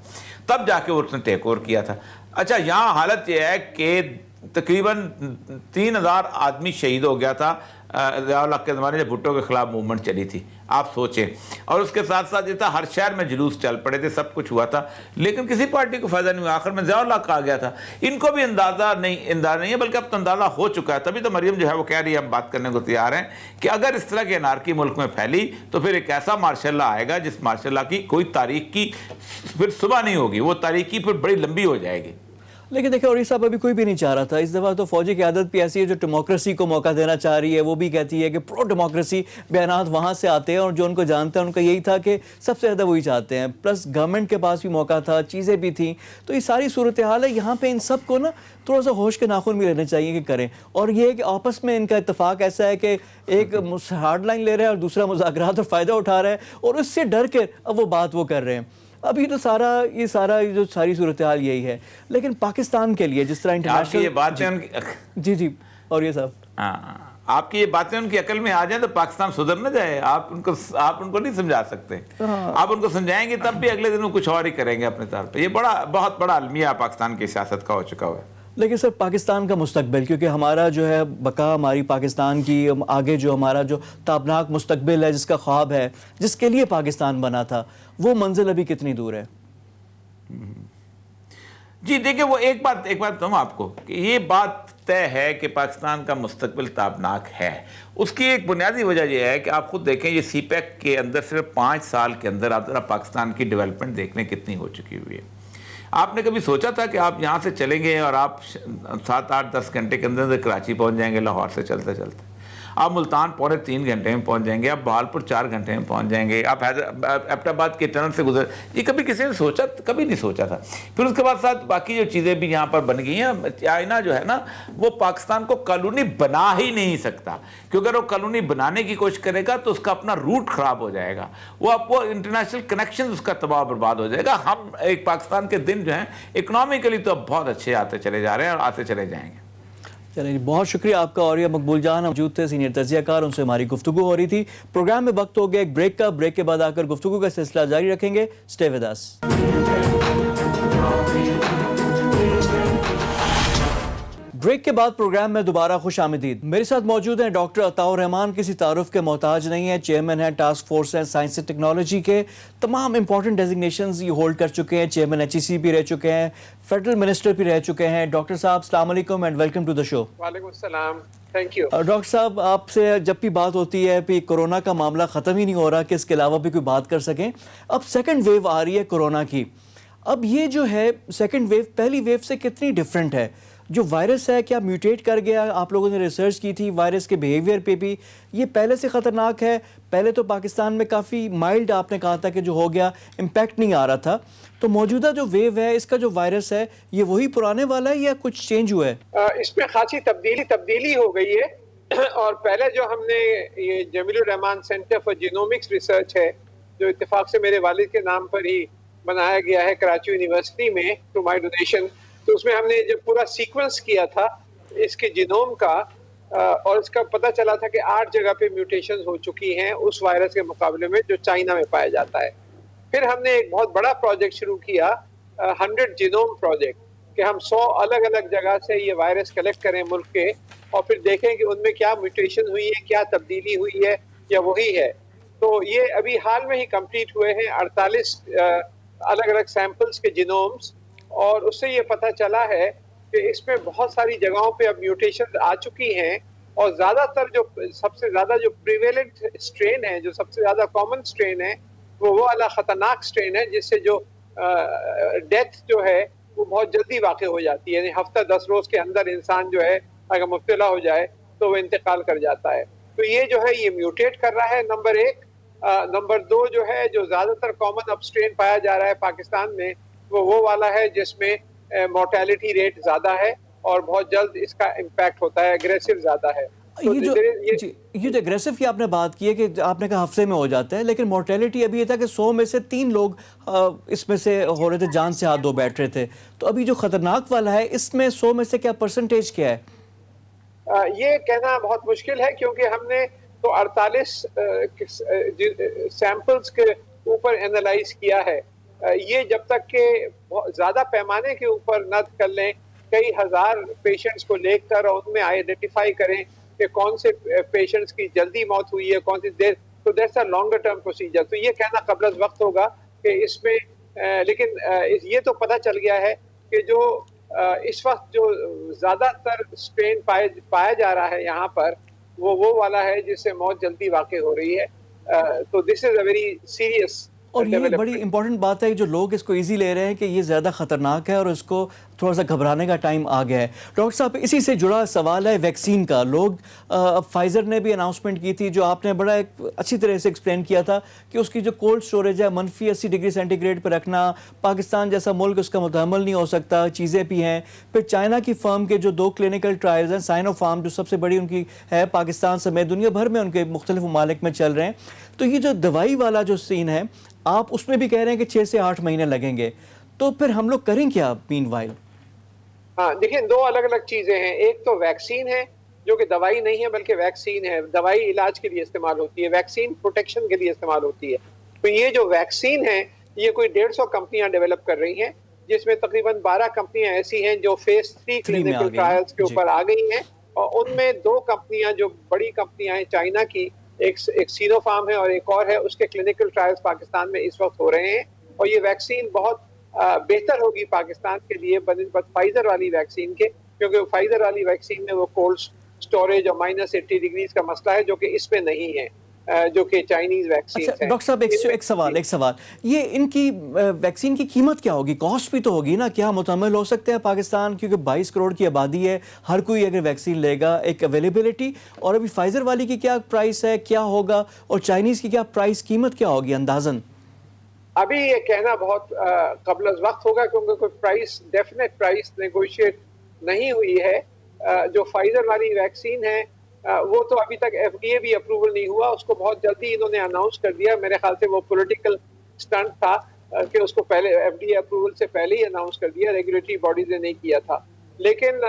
तब जाके उसने टेक ओवर किया था। अच्छा, यहाँ हालत ये है कि तकरीबन 3000 आदमी शहीद हो गया था ज़िया-उल हक के ज़माने जब भुट्टो के खिलाफ मूवमेंट चली थी, आप सोचें। और उसके साथ साथ ये था, हर शहर में जुलूस चल पड़े थे, सब कुछ हुआ था, लेकिन किसी पार्टी को फ़ायदा नहीं हुआ। आखिर में ज़िया-उल हक आ गया था। इनको भी अंदाज़ा नहीं है, बल्कि अब तो अंदाज़ा हो चुका है। तभी तो मरियम जो है वो कह रही है, हम बात करने को तैयार हैं कि अगर इस तरह की अनारकी मुल्क में फैली तो फिर एक ऐसा मार्शल लॉ आएगा जिस मार्शल लॉ की कोई तारीख की फिर सुबह नहीं होगी, वो तारीख की फिर बड़ी लंबी हो जाएगी। लेकिन देखिए, और साहब अभी कोई भी नहीं चाह रहा था। इस दफ़ा तो फौजी की आदत भी ऐसी है जो डेमोक्रेसी को मौका देना चाह रही है। वो भी कहती है कि प्रो डेमोक्रेसी बयानात वहाँ से आते हैं, और जो उनको जानते हैं उनका यही था कि सबसे ज़्यादा वही चाहते हैं। प्लस गवर्नमेंट के पास भी मौका था, चीज़ें भी थी। तो ये सारी सूरत हाल है। यहाँ पर इन सब को ना थोड़ा सा होश के नाखून भी रहने चाहिए कि करें। और ये है कि आपस में इनका इत्तेफाक ऐसा है कि एक हार्ड लाइन ले रहा है और दूसरा मुज़ाकरात और फ़ायदा उठा रहा है, और उससे डर के अब वो बात वो कर रहे हैं। अभी तो सारी सूरत हाल यही है। लेकिन पाकिस्तान के लिए जिस तरह इंटरनेशनल ये बातें उनकी जी और ये साहब, आपकी ये बातें उनकी अकल में आ जाए तो पाकिस्तान सुधर न जाए। आप उनको नहीं समझा सकते। आप उनको समझाएंगे तब भी अगले दिन वो कुछ और ही करेंगे अपने तौर पे। ये बहुत बड़ा अलमिया पाकिस्तान की सियासत का हो चुका हुआ है। लेकिन सर, पाकिस्तान का मुस्तकबिल, क्योंकि हमारा जो है बका, हमारी पाकिस्तान की आगे जो हमारा जो ताबनाक मुस्तकबिल है, जिसका ख्वाब है, जिसके लिए पाकिस्तान बना था, वो मंजिल अभी कितनी दूर है? जी देखिए, वो एक बात बताऊँ आपको कि ये बात तय है कि पाकिस्तान का मुस्तकबिल ताबनाक है। उसकी एक बुनियादी वजह यह है कि आप खुद देखें, ये सीपैक के अंदर सिर्फ 5 साल के अंदर आप जरा पाकिस्तान की डेवलपमेंट देख लें कितनी हो चुकी हुई है। आपने कभी सोचा था कि आप यहाँ से चलेंगे और आप 7, 8, 10 घंटे के अंदर कराची पहुँच जाएंगे लाहौर से चलते चलते? आप मुल्तान 2.5 घंटे में पहुंच जाएंगे, आप बहालपुर 4 घंटे में पहुंच जाएंगे, आप एबटाबाद के टनल से गुजर। ये कभी किसी ने सोचा? कभी नहीं सोचा था। फिर उसके बाद साथ बाकी जो चीज़ें भी यहाँ पर बन गई हैं। चाइना जो है ना, वो पाकिस्तान को कॉलोनी बना ही नहीं सकता, क्योंकि अगर वो कॉलोनी बनाने की कोशिश करेगा तो उसका अपना रूट खराब हो जाएगा, वो आपको इंटरनेशनल कनेक्शन उसका तबाह बर्बाद हो जाएगा। हम एक पाकिस्तान के दिन जो हैं इकोनॉमिकली तो अब बहुत अच्छे आते चले जा रहे हैं और आते चले जाएंगे। चलिए, बहुत शुक्रिया आपका। और ये मकबूल जान मौजूद थे, सीनियर तजियाकार, उनसे हमारी गुफ्तगू हो रही थी। प्रोग्राम में वक्त हो गया एक ब्रेक का। ब्रेक के बाद आकर गुफ्तगू का सिलसिला जारी रखेंगे। Stay with us. ब्रेक के बाद प्रोग्राम में दोबारा खुश आमदीद। मेरे साथ मौजूद हैं डॉक्टर अताउर रहमान, किसी तारुफ के मोहताज नहीं है, चेयरमैन हैं task force and science and technology के। तमाम इंपॉर्टेंट डेजिग्नेशंस ये होल्ड कर चुके हैं। चेयरमैन HEC भी रह चुके हैं, फेडरल मिनिस्टर भी रह चुके हैं। डॉक्टर साहब, अस्सलाम वालेकुम and welcome to the show. वालेकुम सलाम, थैंक यू। डॉक्टर साहब, आपसे जब भी बात होती है कि कोरोना का मामला ख़त्म ही नहीं हो रहा कि इसके अलावा भी कोई बात कर सकें। अब सेकेंड वेव आ रही है कोरोना की। अब ये जो है सेकेंड वेव पहली वेव से कितनी डिफरेंट है? जो वायरस है क्या म्यूटेट कर गया? आप लोगों ने रिसर्च की थी वायरस के बिहेवियर पे भी, ये पहले से ख़तरनाक है? पहले तो पाकिस्तान में काफ़ी माइल्ड आपने कहा था कि जो हो गया इम्पैक्ट नहीं आ रहा था, तो मौजूदा जो वेव है इसका जो वायरस है ये वही पुराने वाला है या कुछ चेंज हुआ है? इसमें खासी तब्दीली हो गई है। और पहले जो हमने ये Jamilur Rahman centre for genomics research है, जो इत्तेफाक से मेरे वालिद के नाम पर ही बनाया गया है कराची यूनिवर्सिटी में थ्रू माय डोनेशन, तो उसमें हमने जब पूरा सीक्वेंस किया था इसके जीनोम का, और इसका पता चला था कि 8 जगह पे म्यूटेशंस हो चुकी हैं उस वायरस के मुकाबले में जो चाइना में पाया जाता है। फिर हमने एक बहुत बड़ा प्रोजेक्ट शुरू किया, 100 जीनोम प्रोजेक्ट, कि हम 100 अलग अलग जगह से ये वायरस कलेक्ट करें मुल्क के, और फिर देखें कि उनमें क्या म्यूटेशन हुई है, क्या तब्दीली हुई है या वही है। तो ये अभी हाल में ही कंप्लीट हुए हैं 48 अलग अलग सैंपल्स के जीनोम्स, और उससे ये पता चला है कि इसमें बहुत सारी जगहों पे अब म्यूटेशन आ चुकी हैं, और ज़्यादातर जो सबसे ज़्यादा जो प्रिवेलेंट स्ट्रेन है, जो सबसे ज़्यादा कॉमन स्ट्रेन है, वो वाला ख़तरनाक स्ट्रेन है जिससे जो डेथ जो है वो बहुत जल्दी वाक़ हो जाती है। यानी हफ्ता 10 रोज़ के अंदर इंसान जो है अगर मुब्तला हो जाए तो वो इंतकाल कर जाता है। तो ये जो है ये म्यूटेट कर रहा है, नंबर 1। नंबर 2 जो है, जो ज्यादातर कॉमन अब स्ट्रेन पाया जा रहा है पाकिस्तान में, वो वाला है जिसमें मोर्टेलिटी रेट ज्यादा है और बहुत जल्द इसका इम्पैक्ट होता है, एग्रेसिव ज्यादा है। तो ये जो एग्रेसिव की आपने बात की है कि आपने कहा हफ्ते में हो जाता है, लेकिन मोर्टेलिटी अभी ये था कि 100 में से 3 लोग इसमें से हो रहे थे, जान से हाथ धो बैठ रहे थे। तो अभी जो खतरनाक वाला है इसमें 100 में से क्या परसेंटेज क्या है? ये कहना बहुत मुश्किल है, क्योंकि हमने तो 48 सैंपल्स के ऊपर एनालाइज किया है। ये जब तक के ज्यादा पैमाने के ऊपर न कर लें, कई हजार पेशेंट्स को लेकर और उनमें आइडेंटिफाई करें कि कौन से पेशेंट्स की जल्दी मौत हुई है, कौन सी देर, तो that's a longer term procedure. तो ये कहना कबल वक्त होगा कि इसमें लेकिन ये तो पता चल गया है कि जो इस वक्त जो ज्यादातर स्ट्रेन पाया जा रहा है यहाँ पर, वो वाला है जिससे मौत जल्दी वाक़ई हो रही है। तो this is a very serious. और ये बड़ी इंपॉर्टेंट बात है कि जो लोग इसको इजी ले रहे हैं कि ये ज़्यादा ख़तरनाक है और इसको थोड़ा सा घबराने का टाइम आ गया है। डॉक्टर साहब, इसी से जुड़ा सवाल है वैक्सीन का। लोग फाइज़र ने भी अनाउंसमेंट की थी, जो आपने बड़ा एक अच्छी तरह से एक्सप्लेन किया था कि उसकी जो कोल्ड स्टोरेज है -80 डिग्री सेंटीग्रेड पर रखना, पाकिस्तान जैसा मुल्क उसका मुतहम्मल नहीं हो सकता, चीज़ें भी हैं। फिर चाइना की फर्म के जो 2 क्लिनिकल ट्रायल्स हैं, साइनोफार्म जो सबसे बड़ी उनकी है, पाकिस्तान समेत दुनिया भर में उनके मुख्तलिफ ममालिक में चल रहे हैं। तो ये जो दवाई वाला जो सीन है, आप उसमें भी कह रहे हैं कि 6 से 8 महीने लगेंगे, तो फिर हम लोग करें क्या मीनवाइल? हाँ, देखिए, 2 अलग अलग चीजें हैं। एक तो वैक्सीन है, जो कि दवाई नहीं है बल्कि वैक्सीन है। दवाई इलाज के लिए इस्तेमाल होती है, वैक्सीन प्रोटेक्शन के लिए इस्तेमाल होती है। तो ये जो वैक्सीन है, ये कोई 150 कंपनियां डेवलप कर रही हैं, जिसमें तकरीबन 12 कंपनियां ऐसी हैं जो फेज 3 क्लिनिकल ट्रायल्स के ऊपर आ गई हैं। और उनमें 2 कंपनियां जो बड़ी कंपनियां हैं चाइना की, एक सीनोफार्म है और एक और है, उसके क्लिनिकल ट्रायल्स पाकिस्तान में इस वक्त हो रहे हैं। और ये वैक्सीन बहुत बेहतर होगी पाकिस्तान के लिए बनिस्बत फाइजर वाली वैक्सीन के, क्योंकि फाइजर वाली वैक्सीन में वो कोल्ड स्टोरेज और -80 डिग्रीज का मसला है, जो कि इसमें नहीं है, जो कि चाइनीज वैक्सीन है। डॉक्टर साहब, एक सवाल, ये इनकी वैक्सीन की कीमत क्या होगी? कॉस्ट भी तो होगी ना, क्या मुतहम्मिल हो सकते हैं पाकिस्तान? क्योंकि 22 करोड़ की आबादी है, हर कोई अगर वैक्सीन लेगा, एक अवेलेबिलिटी, और अभी फाइजर वाली की क्या प्राइस है, क्या होगा, और चाइनीज की क्या प्राइस, कीमत क्या होगी अंदाजन? अभी ये कहना बहुत कबल वक्त होगा, क्योंकि कोई प्राइस, डेफिनेट प्राइस नेगोशिएट नहीं हुई है। जो फाइजर वाली वैक्सीन है, वो तो अभी तक FDA भी अप्रूवल नहीं हुआ, उसको बहुत जल्दी इन्होंने अनाउंस कर दिया। मेरे ख्याल से वो पॉलिटिकल स्टंट था कि उसको पहले FDA अप्रूवल से पहले ही अनाउंस कर दिया, रेगुलेटरी बॉडीज ने नहीं किया था। लेकिन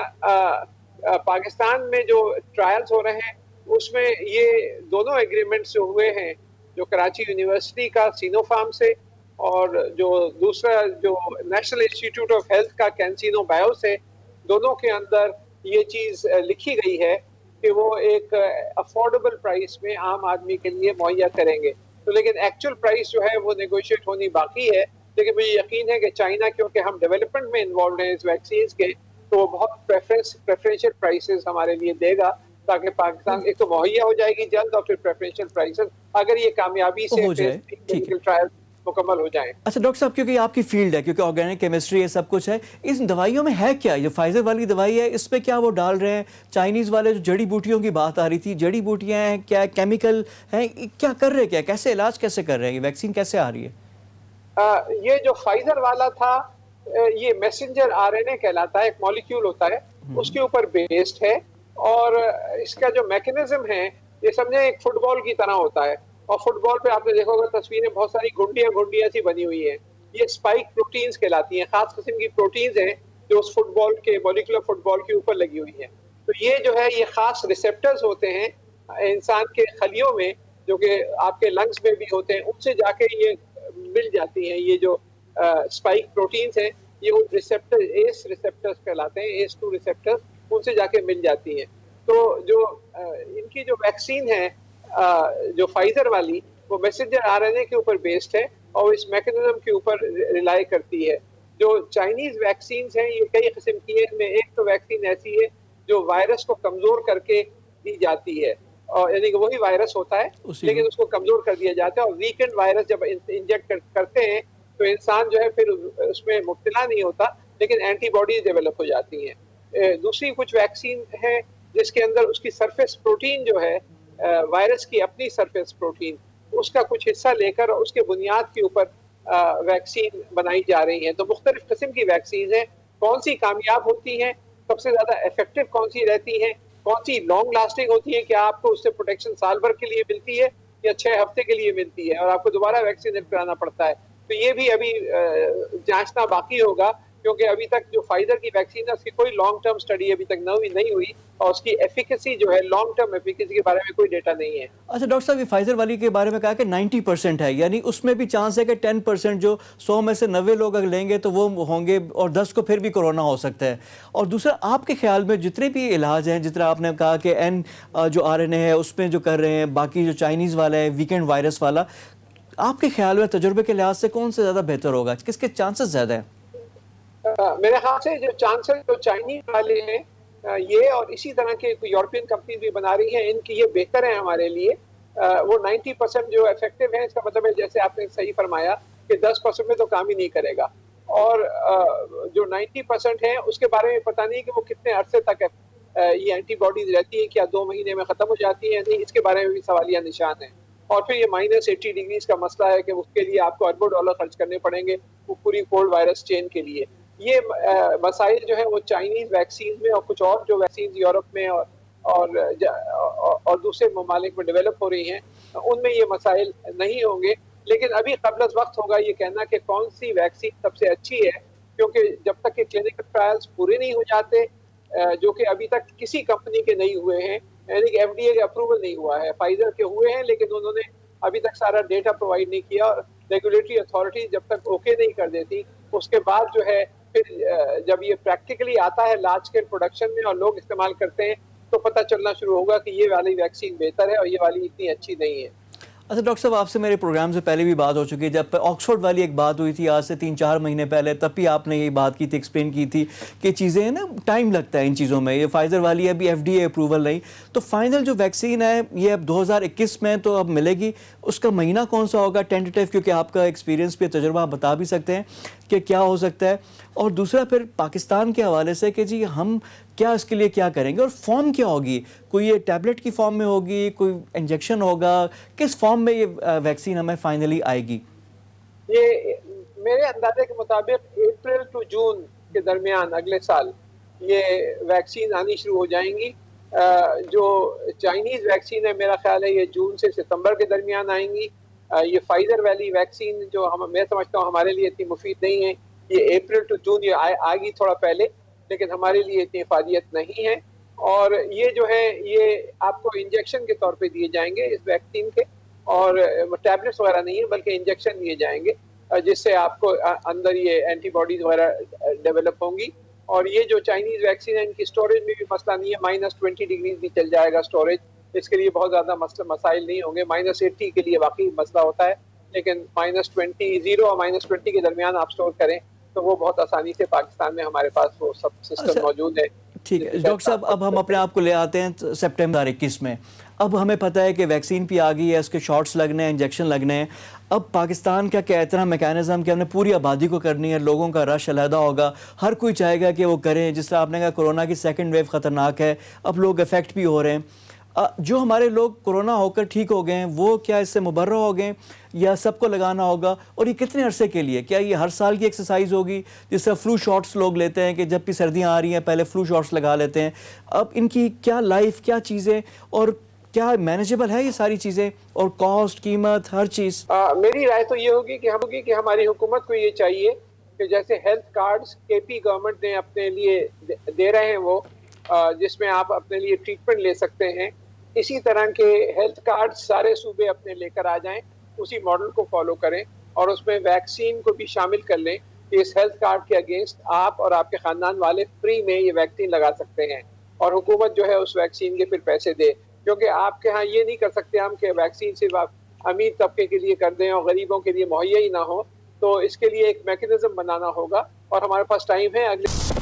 पाकिस्तान में जो ट्रायल्स हो रहे हैं, उसमें ये दोनों एग्रीमेंट्स जो हुए हैं, जो कराची यूनिवर्सिटी का सिनोफार्म से और जो दूसरा जो नेशनल इंस्टीट्यूट ऑफ हेल्थ का कैंसिनो बायो से, दोनों के अंदर ये चीज लिखी गई है कि वो एक अफोर्डेबल प्राइस में आम आदमी के लिए मुहैया करेंगे। तो लेकिन एक्चुअल प्राइस जो है वो नेगोशिएट होनी बाकी है। लेकिन मुझे यकीन है कि चाइना, क्योंकि हम डेवलपमेंट में इन्वॉल्व हैं इस वैक्सीन के, तो वो बहुत प्रेफरेंशियल प्राइसेस हमारे लिए देगा, ताकि पाकिस्तान एक तो मुहैया हो जाएगी जल्द, और फिर प्रेफरेंशियल प्राइसेस अगर ये कामयाबी से क्लिनिकल ट्रायल मुकम्मल हो जाए। अच्छा डॉक्टर साहब, क्योंकि आपकी फील्ड है, क्योंकि ऑर्गेनिक केमिस्ट्री ये सब कुछ है, इस दवाइयों में है क्या? ये फाइजर वाली दवाई है, इसमें क्या वो डाल रहे हैं? चाइनीज़ वाले जो जड़ी बूटियों की बात आ रही थी, जड़ी बूटियां हैं क्या, केमिकल हैं, क्या कर रहे हैं, क्या कैसे इलाज कैसे कर रहे हैं, ये वैक्सीन कैसे आ रही है? ये जो फाइजर वाला था, ये मैसेंजर RNA कहलाता है, एक मॉलिक्यूल होता है, उसके ऊपर बेस्ड है। और इसका जो मैकेनिज्म है, ये समझे एक फुटबॉल की तरह होता है। और फुटबॉल पे आपने देखा होगा तस्वीरें, बहुत सारी गुंडियां सी बनी हुई हैं। ये स्पाइक प्रोटीन्स कहलाती हैं, खास किस्म की प्रोटीन्स हैं जो उस फुटबॉल के, मॉलिक्यूलर फुटबॉल के ऊपर लगी हुई हैं। तो ये जो है, ये खास रिसेप्टर्स होते हैं इंसान के खलियों में, जो कि आपके लंग्स में भी होते हैं, उनसे जाके ये मिल जाती हैं। ये जो स्पाइक प्रोटीन्स हैं, ये उन रिसेप्टर, एस रिसेप्टर्स कहलाते हैं, ACE2 रिसेप्टर्स, उनसे जाके मिल जाती हैं। तो जो इनकी जो वैक्सीन है, जो फाइजर वाली, वो मैसेंजर RNA के ऊपर बेस्ड है और इस मैकेनिज्म के ऊपर रिलाई करती है। जो चाइनीज वैक्सीन हैं, ये कई किस्म की है। इनमें एक तो वैक्सीन ऐसी है जो वायरस को कमजोर करके दी जाती है, और यानी कि वही वायरस होता है लेकिन उसको कमजोर कर दिया जाता है। और वीकेंड वायरस जब इंजेक्ट करते हैं तो इंसान जो है फिर उसमें मुब्तला नहीं होता, लेकिन एंटीबॉडीज डेवलप हो जाती हैं। दूसरी कुछ वैक्सीन है जिसके अंदर उसकी सरफेस प्रोटीन जो है, वायरस की अपनी सरफेस प्रोटीन, उसका कुछ हिस्सा लेकर उसके बुनियाद के ऊपर वैक्सीन बनाई जा रही है। तो मुख्तलिफ किस्म की वैक्सीन है, कौन सी कामयाब होती हैं, सबसे ज्यादा इफेक्टिव कौन सी रहती है, कौन सी लॉन्ग लास्टिंग होती है, क्या आपको उससे प्रोटेक्शन साल भर के लिए मिलती है या 6 हफ्ते के लिए मिलती है और आपको दोबारा वैक्सीनेट कराना पड़ता है। तो ये भी अभी जांचना बाकी होगा, क्योंकि अभी तक जो फाइजर की वैक्सीन है उसकी कोई लॉन्ग टर्म स्टडी अभी तक नहीं हुई और उसकी एफिकेसी जो है, लॉन्ग टर्म एफिकेसी के बारे में कोई डेटा नहीं है। अच्छा डॉक्टर साहब, ये फाइजर वाली के बारे में कहा कि 90% है, यानी उसमें भी चांस है कि 10% जो 100 में से 90 लोग अगर लेंगे तो वो होंगे और 10 को फिर भी कोरोना हो सकता है। और दूसरा, आपके ख्याल में जितने भी इलाज हैं, जितना आपने कहा कि जो RNA है उसमें जो कर रहे हैं, बाकी जो चाइनीज़ वाला है, वीकेंड वायरस वाला, आपके ख्याल में तजुर्बे के लिहाज से कौन से ज़्यादा बेहतर होगा, किसके चांसेस ज़्यादा हैं? मेरे ख्याल से जो चांसेस जो चाइनीज वाले हैं ये और इसी तरह के यूरोपियन कंपनी भी बना रही हैं, इनकी ये बेहतर है हमारे लिए। वो 90% जो इफेक्टिव है, इसका मतलब है जैसे आपने सही फरमाया कि 10% में तो काम ही नहीं करेगा। और जो 90% है उसके बारे में पता नहीं कि वो कितने अरसे तक ये एंटीबॉडीज रहती है, क्या 2 महीने में खत्म हो जाती है, नहीं, इसके बारे में भी सवालिया निशान है। और फिर ये -80 डिग्रीज का मसला है कि उसके लिए आपको अरबों डॉलर खर्च करने पड़ेंगे वो पूरी कोल्ड वायरस चेन के लिए। ये मसाइल जो है वो चाइनीज वैक्सीन में और कुछ और जो वैक्सीन यूरोप में और दूसरे ममालिक में डेवलप हो रही हैं, उनमें ये मसाइल नहीं होंगे। लेकिन अभी क़ब्ल वक्त होगा ये कहना कि कौन सी वैक्सीन सबसे अच्छी है, क्योंकि जब तक के क्लिनिकल ट्रायल्स पूरे नहीं हो जाते, जो कि अभी तक किसी कंपनी के नहीं हुए हैं, यानी कि FDA का अप्रूवल नहीं हुआ है। फाइजर के हुए हैं लेकिन उन्होंने अभी तक सारा डेटा प्रोवाइड नहीं किया और रेगुलेटरी अथॉरिटी जब तक ओके नहीं कर देती, उसके बाद जो है फिर जब ये प्रैक्टिकली आता है लार्ज स्केल प्रोडक्शन में और लोग इस्तेमाल करते हैं, तो पता चलना शुरू होगा कि ये वाली वैक्सीन बेहतर है और ये वाली इतनी अच्छी नहीं है। अच्छा डॉक्टर साहब, आपसे मेरे प्रोग्राम से पहले भी बात हो चुकी है, जब ऑक्सफोर्ड वाली एक बात हुई थी आज से 3-4 महीने पहले, तब भी आपने ये बात की थी, एक्सप्लेन की थी कि चीज़ें ना टाइम लगता है इन चीज़ों में। ये फाइजर वाली अभी FDA अप्रूवल नहीं, तो फाइनल जो वैक्सीन है ये अब 2021 में तो अब मिलेगी। उसका महीना कौन सा होगा टेंटेटिव, क्योंकि आपका एक्सपीरियंस पे तजुर्बा आप बता भी सकते हैं कि क्या हो सकता है। और दूसरा फिर पाकिस्तान के हवाले से कि जी हम क्या इसके लिए क्या करेंगे और फॉर्म क्या होगी, कोई ये टैबलेट की फॉर्म में होगी, कोई इंजेक्शन होगा, किस फॉर्म में ये वैक्सीन हमें फाइनली आएगी? ये मेरे अंदाजे के मुताबिक अप्रैल टू जून के दरमियान अगले साल ये वैक्सीन आनी शुरू हो जाएंगी। जो चाइनीज वैक्सीन है मेरा ख्याल है ये जून से सितंबर के दरमियान आएंगी। ये फाइजर वाली वैक्सीन जो मैं समझता हूँ हमारे लिए इतनी मुफीद नहीं है, ये अप्रैल टू जून ये आएगी थोड़ा पहले, लेकिन हमारे लिए इतनी इफादियत नहीं है। और ये जो है ये आपको इंजेक्शन के तौर पे दिए जाएंगे इस वैक्सीन के, और टैबलेट्स वगैरह नहीं है बल्कि इंजेक्शन दिए जाएंगे, जिससे आपको अंदर ये एंटीबॉडीज वगैरह डेवलप होंगी। और ये जो चाइनीज वैक्सीन है इनकी स्टोरेज में भी मसला नहीं है, -20 डिग्रीज भी चल जाएगा स्टोरेज, इसके लिए बहुत ज़्यादा मसाइल नहीं होंगे। -80 के लिए वाकई मसला होता है, लेकिन -20 और -20 के दरमियान आप स्टोर करें तो वो बहुत आसानी से पाकिस्तान में हमारे पास वो सब सिस्टम मौजूद है। ठीक है डॉक्टर साहब, अब हम अपने आप को ले आते हैं सितंबर 21 में। अब हमें पता है कि वैक्सीन भी आ गई है, उसके शॉट्स लगने हैं, इंजेक्शन लगने हैं। अब पाकिस्तान का क्या इतना मैकेनिज्म कि हमने पूरी आबादी को करनी है, लोगों का रश अलहदा होगा, हर कोई चाहेगा कि वो करें। जिस तरह आपने कहा कोरोना की सेकंड वेव ख़तरनाक है, अब लोग इफेक्ट भी हो रहे हैं। जो हमारे लोग कोरोना होकर ठीक हो गए हैं वो क्या इससे मुबर्रा हो गए या सबको लगाना होगा, और ये कितने अरसे के लिए? क्या ये हर साल की एक्सरसाइज होगी, जिस तरह फ्लू शॉट्स लोग लेते हैं कि जब भी सर्दियाँ आ रही हैं पहले फ्लू शॉट्स लगा लेते हैं? अब इनकी क्या लाइफ, क्या चीज़ें, और क्या मैनेजेबल है ये सारी चीज़ें, और कॉस्ट, कीमत, हर चीज़? मेरी राय तो ये होगी कि हमारी हुकूमत को ये चाहिए कि जैसे हेल्थ कार्ड्स KP गवर्नमेंट ने अपने लिए दे रहे हैं वो, जिसमें आप अपने लिए ट्रीटमेंट ले सकते हैं, इसी तरह के हेल्थ कार्ड सारे सूबे अपने लेकर आ जाएं, उसी मॉडल को फॉलो करें और उसमें वैक्सीन को भी शामिल कर लें कि इस हेल्थ कार्ड के अगेंस्ट आप और आपके खानदान वाले फ्री में ये वैक्सीन लगा सकते हैं, और हुकूमत जो है उस वैक्सीन के फिर पैसे दे। क्योंकि आपके यहाँ ये नहीं कर सकते हम कि वैक्सीन सिर्फ आप अमीर तबके के लिए कर दें और गरीबों के लिए मुहैया ही ना हो, तो इसके लिए एक मैकेनिज्म बनाना होगा और हमारे पास टाइम है। अगले